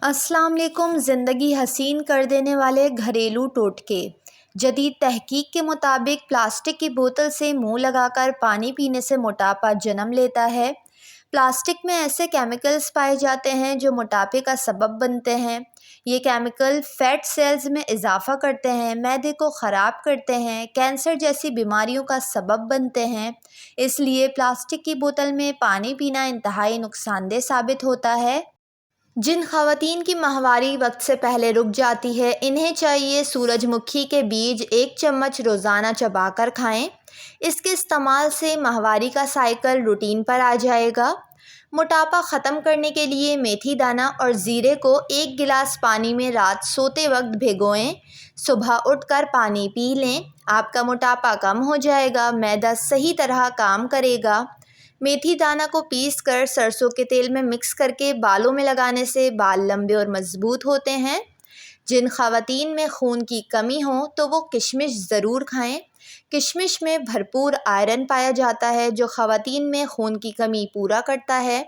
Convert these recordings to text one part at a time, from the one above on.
السلام علیکم۔ زندگی حسین کر دینے والے گھریلو ٹوٹکے۔ جدید تحقیق کے مطابق پلاسٹک کی بوتل سے منہ لگا کر پانی پینے سے موٹاپا جنم لیتا ہے۔ پلاسٹک میں ایسے کیمیکلز پائے جاتے ہیں جو موٹاپے کا سبب بنتے ہیں۔ یہ کیمیکل فیٹ سیلز میں اضافہ کرتے ہیں، معدے کو خراب کرتے ہیں، کینسر جیسی بیماریوں کا سبب بنتے ہیں۔ اس لیے پلاسٹک کی بوتل میں پانی پینا انتہائی نقصان دہ ثابت ہوتا ہے۔ جن خواتین کی ماہواری وقت سے پہلے رک جاتی ہے، انہیں چاہیے سورج مکھی کے بیج 1 چمچ روزانہ چبا کر کھائیں۔ اس کے استعمال سے ماہواری کا سائیکل روٹین پر آ جائے گا۔ موٹاپا ختم کرنے کے لیے میتھی دانہ اور زیرے کو 1 گلاس پانی میں رات سوتے وقت بھگوئیں۔ صبح اٹھ کر پانی پی لیں۔ آپ کا موٹاپا کم ہو جائے گا، معدہ صحیح طرح کام کرے گا۔ میتھی دانہ کو پیس کر سرسوں کے تیل میں مکس کر کے بالوں میں لگانے سے بال لمبے اور مضبوط ہوتے ہیں۔ جن خواتین میں خون کی کمی ہو تو وہ کشمش ضرور کھائیں۔ کشمش میں بھرپور آئرن پایا جاتا ہے جو خواتین میں خون کی کمی پورا کرتا ہے۔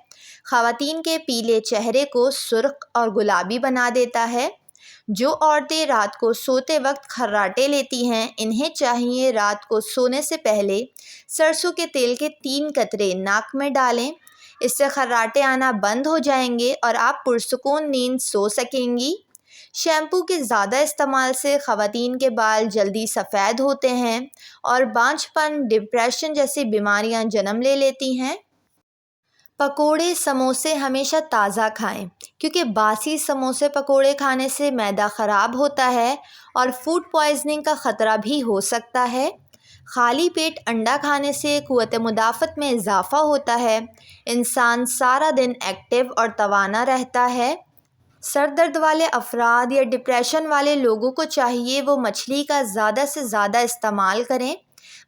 خواتین کے پیلے چہرے کو سرخ اور گلابی بنا دیتا ہے۔ جو عورتیں رات کو سوتے وقت خراٹے لیتی ہیں، انہیں چاہیے رات کو سونے سے پہلے سرسوں کے تیل کے 3 قطرے ناک میں ڈالیں۔ اس سے خراٹے آنا بند ہو جائیں گے اور آپ پرسکون نیند سو سکیں گی۔ شیمپو کے زیادہ استعمال سے خواتین کے بال جلدی سفید ہوتے ہیں اور بانجھ پن، ڈپریشن جیسی بیماریاں جنم لے لیتی ہیں۔ پکوڑے، سموسے ہمیشہ تازہ کھائیں، کیونکہ باسی سموسے پکوڑے کھانے سے معدہ خراب ہوتا ہے اور فوڈ پوائزننگ کا خطرہ بھی ہو سکتا ہے۔ خالی پیٹ انڈا کھانے سے قوت مدافعت میں اضافہ ہوتا ہے۔ انسان سارا دن ایکٹیو اور توانا رہتا ہے۔ سر درد والے افراد یا ڈپریشن والے لوگوں کو چاہیے وہ مچھلی کا زیادہ سے زیادہ استعمال کریں۔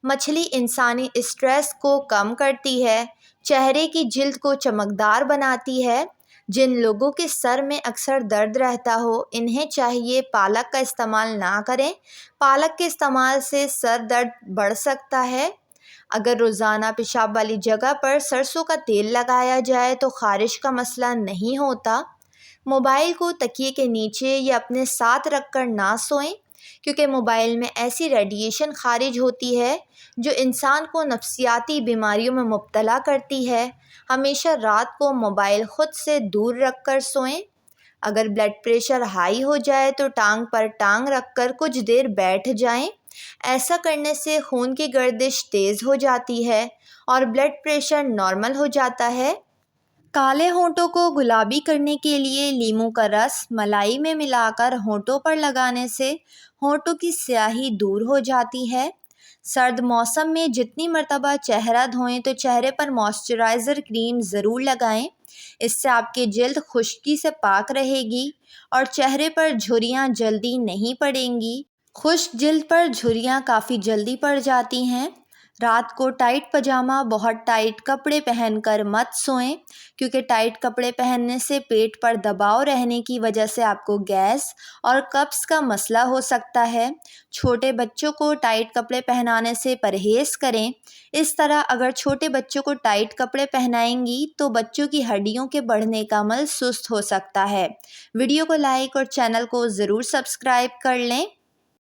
مچھلی انسانی اسٹریس کو کم کرتی ہے، چہرے کی جلد کو چمکدار بناتی ہے۔ جن لوگوں کے سر میں اکثر درد رہتا ہو، انہیں چاہیے پالک کا استعمال نہ کریں۔ پالک کے استعمال سے سر درد بڑھ سکتا ہے۔ اگر روزانہ پیشاب والی جگہ پر سرسوں کا تیل لگایا جائے تو خارش کا مسئلہ نہیں ہوتا۔ موبائل کو تکیے کے نیچے یا اپنے ساتھ رکھ کر نہ سوئیں، کیونکہ موبائل میں ایسی ریڈیشن خارج ہوتی ہے جو انسان کو نفسیاتی بیماریوں میں مبتلا کرتی ہے۔ ہمیشہ رات کو موبائل خود سے دور رکھ کر سوئیں۔ اگر بلڈ پریشر ہائی ہو جائے تو ٹانگ پر ٹانگ رکھ کر کچھ دیر بیٹھ جائیں۔ ایسا کرنے سے خون کی گردش تیز ہو جاتی ہے اور بلڈ پریشر نارمل ہو جاتا ہے۔ کالے ہونٹوں کو گلابی کرنے کے لیے لیموں کا رس ملائی میں ملا کر ہونٹوں پر لگانے سے ہونٹوں کی سیاہی دور ہو جاتی ہے۔ سرد موسم میں جتنی مرتبہ چہرہ دھوئیں تو چہرے پر موئسچرائزر کریم ضرور لگائیں۔ اس سے آپ کی جلد خشکی سے پاک رہے گی اور چہرے پر جھریاں جلدی نہیں پڑیں گی۔ خشک جلد پر جھریاں کافی جلدی پڑ جاتی ہیں۔ رات کو ٹائٹ پاجامہ، بہت ٹائٹ کپڑے پہن کر مت سوئیں، کیونکہ ٹائٹ کپڑے پہننے سے پیٹ پر دباؤ رہنے کی وجہ سے آپ کو گیس اور قبض کا مسئلہ ہو سکتا ہے۔ چھوٹے بچوں کو ٹائٹ کپڑے پہنانے سے پرہیز کریں۔ اس طرح اگر چھوٹے بچوں کو ٹائٹ کپڑے پہنائیں گی تو بچوں کی ہڈیوں کے بڑھنے کا عمل سست ہو سکتا ہے۔ ویڈیو کو لائک اور چینل کو ضرور سبسکرائب کر لیں۔